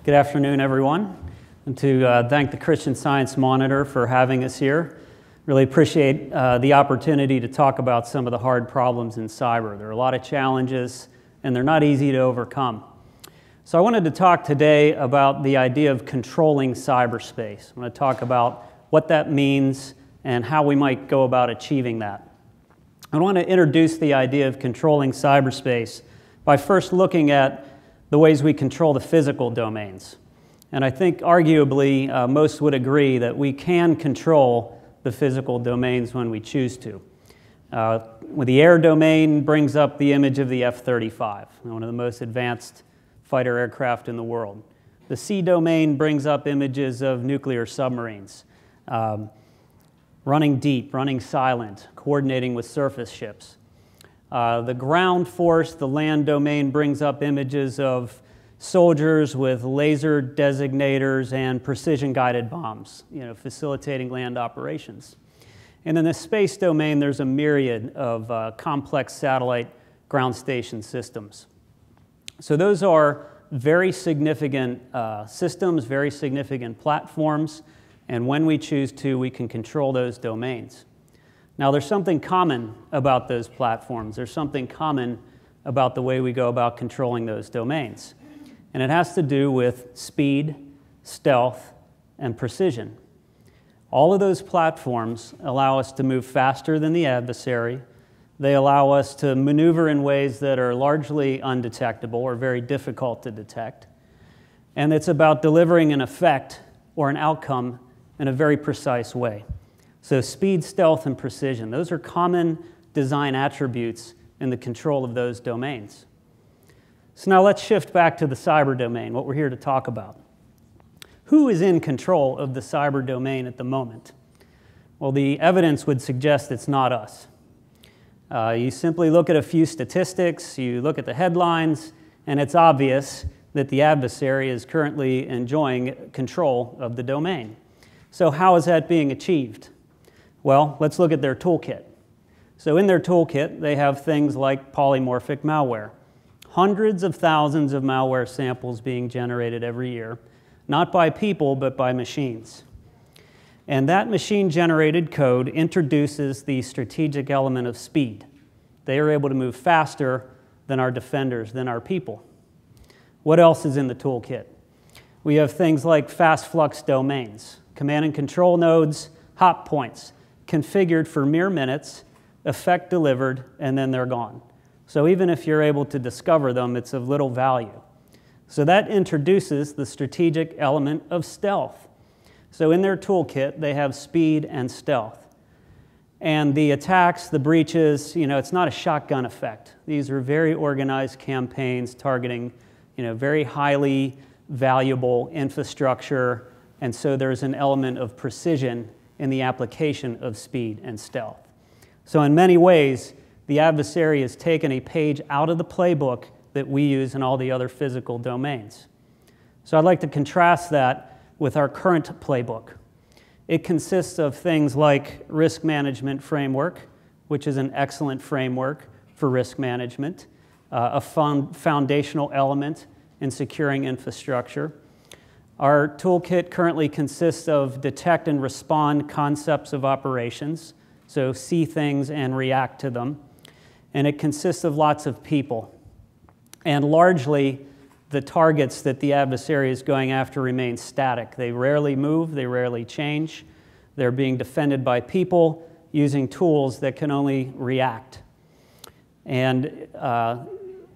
Good afternoon, everyone. And to thank the Christian Science Monitor for having us here. Really appreciate the opportunity to talk about some of the hard problems in cyber. There are a lot of challenges, and they're not easy to overcome. So I wanted to talk today about the idea of controlling cyberspace. I'm going to talk about what that means and how we might go about achieving that. I want to introduce the idea of controlling cyberspace by first looking at the ways we control the physical domains. And I think arguably most would agree that we can control the physical domains when we choose to. The air domain brings up the image of the F-35, one of the most advanced fighter aircraft in the world. The sea domain brings up images of nuclear submarines, running deep, running silent, coordinating with surface ships. The ground force, the land domain, brings up images of soldiers with laser designators and precision-guided bombs, facilitating land operations. And in the space domain, there's a myriad of complex satellite ground station systems. So those are very significant systems, very significant platforms, and when we choose to, we can control those domains. Now, there's something common about those platforms. There's something common about the way we go about controlling those domains. And it has to do with speed, stealth, and precision. All of those platforms allow us to move faster than the adversary. They allow us to maneuver in ways that are largely undetectable or very difficult to detect. And it's about delivering an effect or an outcome in a very precise way. So speed, stealth, and precision, those are common design attributes in the control of those domains. So now let's shift back to the cyber domain, what we're here to talk about. Who is in control of the cyber domain at the moment? Well, the evidence would suggest it's not us. You simply look at a few statistics, you look at the headlines, and it's obvious that the adversary is currently enjoying control of the domain. So how is that being achieved? Well, let's look at their toolkit. So in their toolkit, they have things like polymorphic malware. Hundreds of thousands of malware samples being generated every year, not by people, but by machines. And that machine-generated code introduces the strategic element of speed. They are able to move faster than our defenders, than our people. What else is in the toolkit? We have things like fast flux domains, command and control nodes, hop points, configured for mere minutes, effect delivered, and then they're gone. So even if you're able to discover them, it's of little value. So that introduces the strategic element of stealth. So in their toolkit, they have speed and stealth. And the attacks, the breaches, it's not a shotgun effect. These are very organized campaigns targeting, very highly valuable infrastructure. And so there's an element of precision in the application of speed and stealth. So in many ways, the adversary has taken a page out of the playbook that we use in all the other physical domains. So I'd like to contrast that with our current playbook. It consists of things like risk management framework, which is an excellent framework for risk management, a foundational element in securing infrastructure. Our toolkit currently consists of detect and respond concepts of operations, so see things and react to them. And it consists of lots of people. And largely, the targets that the adversary is going after remain static. They rarely move, they rarely change. They're being defended by people using tools that can only react. And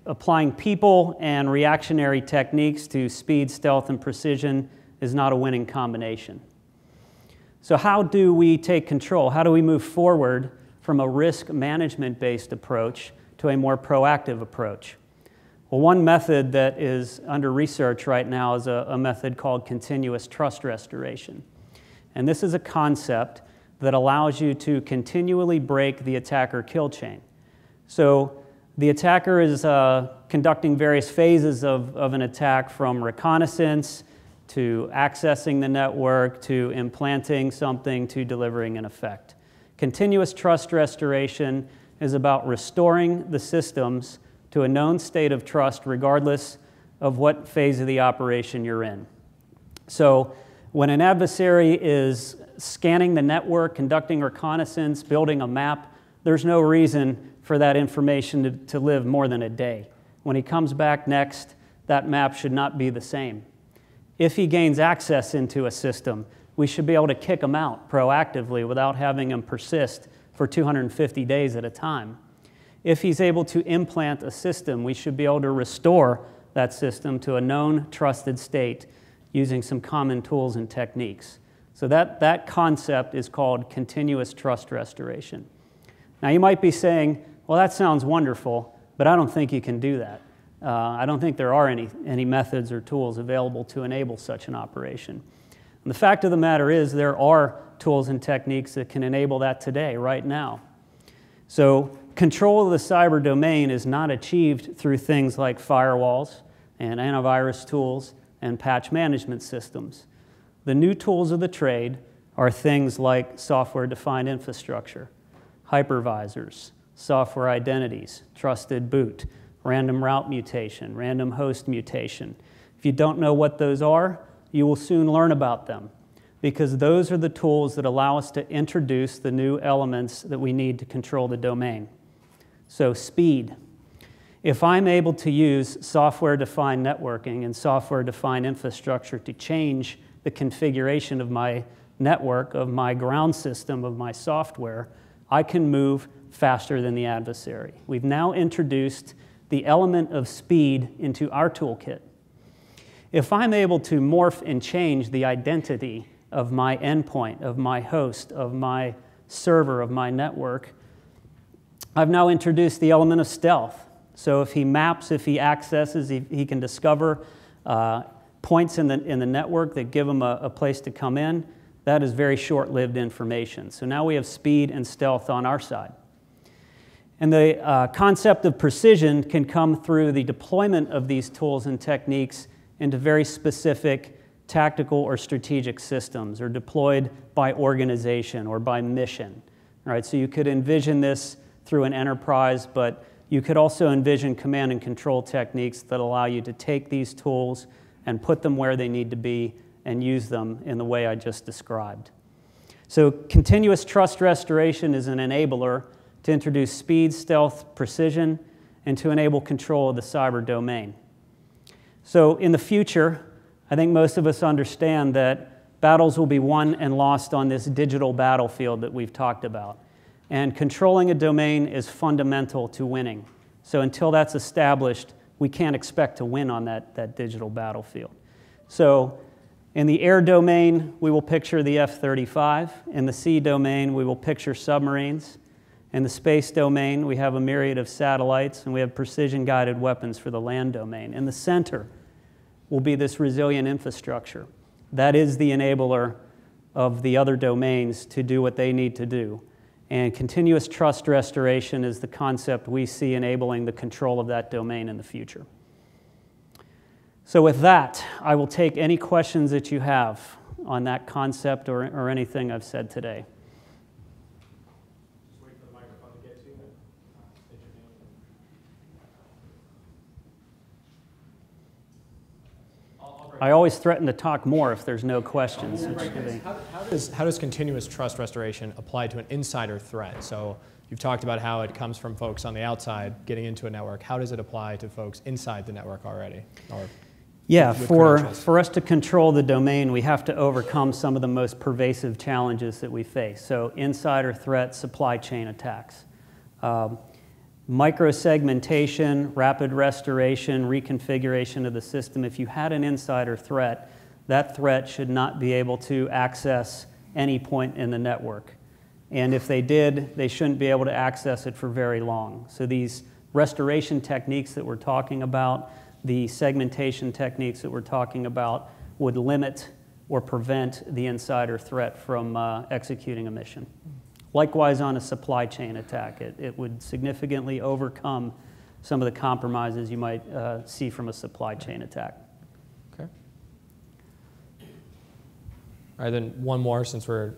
applying people and reactionary techniques to speed, stealth, and precision is not a winning combination. So how do we take control? How do we move forward from a risk management-based approach to a more proactive approach? Well, one method that is under research right now is a method called continuous trust restoration. And this is a concept that allows you to continually break the attacker kill chain. So the attacker is conducting various phases of an attack, from reconnaissance to accessing the network to implanting something to delivering an effect. Continuous trust restoration is about restoring the systems to a known state of trust regardless of what phase of the operation you're in. So when an adversary is scanning the network, conducting reconnaissance, building a map, there's no reason for that information to live more than a day. When he comes back next, that map should not be the same. If he gains access into a system, we should be able to kick him out proactively without having him persist for 250 days at a time. If he's able to implant a system, we should be able to restore that system to a known, trusted state using some common tools and techniques. So that concept is called continuous trust restoration. Now you might be saying, well, that sounds wonderful, but I don't think you can do that. I don't think there are any methods or tools available to enable such an operation. And the fact of the matter is there are tools and techniques that can enable that today, right now. So control of the cyber domain is not achieved through things like firewalls and antivirus tools and patch management systems. The new tools of the trade are things like software-defined infrastructure, hypervisors, software identities, trusted boot, random route mutation, random host mutation. If you don't know what those are, you will soon learn about them, because those are the tools that allow us to introduce the new elements that we need to control the domain. So speed. If I'm able to use software-defined networking and software-defined infrastructure to change the configuration of my network, of my ground system, of my software, I can move faster than the adversary. We've now introduced the element of speed into our toolkit. If I'm able to morph and change the identity of my endpoint, of my host, of my server, of my network, I've now introduced the element of stealth. So if he maps, if he accesses, he can discover points in the network that give him a place to come in. That is very short-lived information. So now we have speed and stealth on our side. And the concept of precision can come through the deployment of these tools and techniques into very specific tactical or strategic systems, or deployed by organization or by mission. All right, so you could envision this through an enterprise, but you could also envision command and control techniques that allow you to take these tools and put them where they need to be and use them in the way I just described. So continuous trust restoration is an enabler to introduce speed, stealth, precision, and to enable control of the cyber domain. So in the future, I think most of us understand that battles will be won and lost on this digital battlefield that we've talked about. And controlling a domain is fundamental to winning. So until that's established, we can't expect to win on that digital battlefield. So in the air domain, we will picture the F-35. In the sea domain, we will picture submarines. In the space domain, we have a myriad of satellites, and we have precision-guided weapons for the land domain. In the center will be this resilient infrastructure. That is the enabler of the other domains to do what they need to do. And continuous trust restoration is the concept we see enabling the control of that domain in the future. So with that, I will take any questions that you have on that concept or anything I've said today. Just wait for the microphone to get to you. State your name. I always threaten to talk more if there's no questions. How does continuous trust restoration apply to an insider threat? So you've talked about how it comes from folks on the outside getting into a network. How does it apply to folks inside the network already? Yeah, for us to control the domain, we have to overcome some of the most pervasive challenges that we face. So insider threats, supply chain attacks. Microsegmentation, rapid restoration, reconfiguration of the system. If you had an insider threat, that threat should not be able to access any point in the network. And if they did, they shouldn't be able to access it for very long. So these restoration techniques that we're talking about, the segmentation techniques that we're talking about, would limit or prevent the insider threat from executing a mission. Likewise, on a supply chain attack, it would significantly overcome some of the compromises you might see from a supply chain attack. Okay. All right, then one more, since we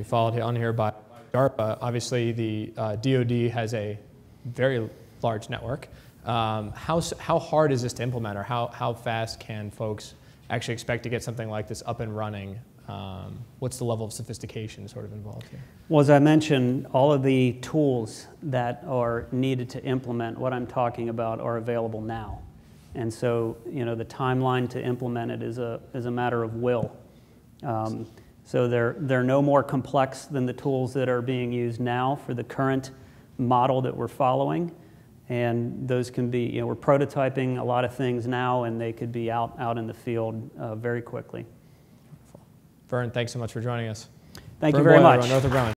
followed on here by DARPA. Obviously, the DoD has a very large network. How hard is this to implement, or how fast can folks actually expect to get something like this up and running? What's the level of sophistication sort of involved here? Well, as I mentioned, all of the tools that are needed to implement what I'm talking about are available now. And so, the timeline to implement it is a matter of will. So they're no more complex than the tools that are being used now for the current model that we're following. And those can be, we're prototyping a lot of things now, and they could be out in the field very quickly. Vern, thanks so much for joining us. Thank you very much. Northrop Grumman.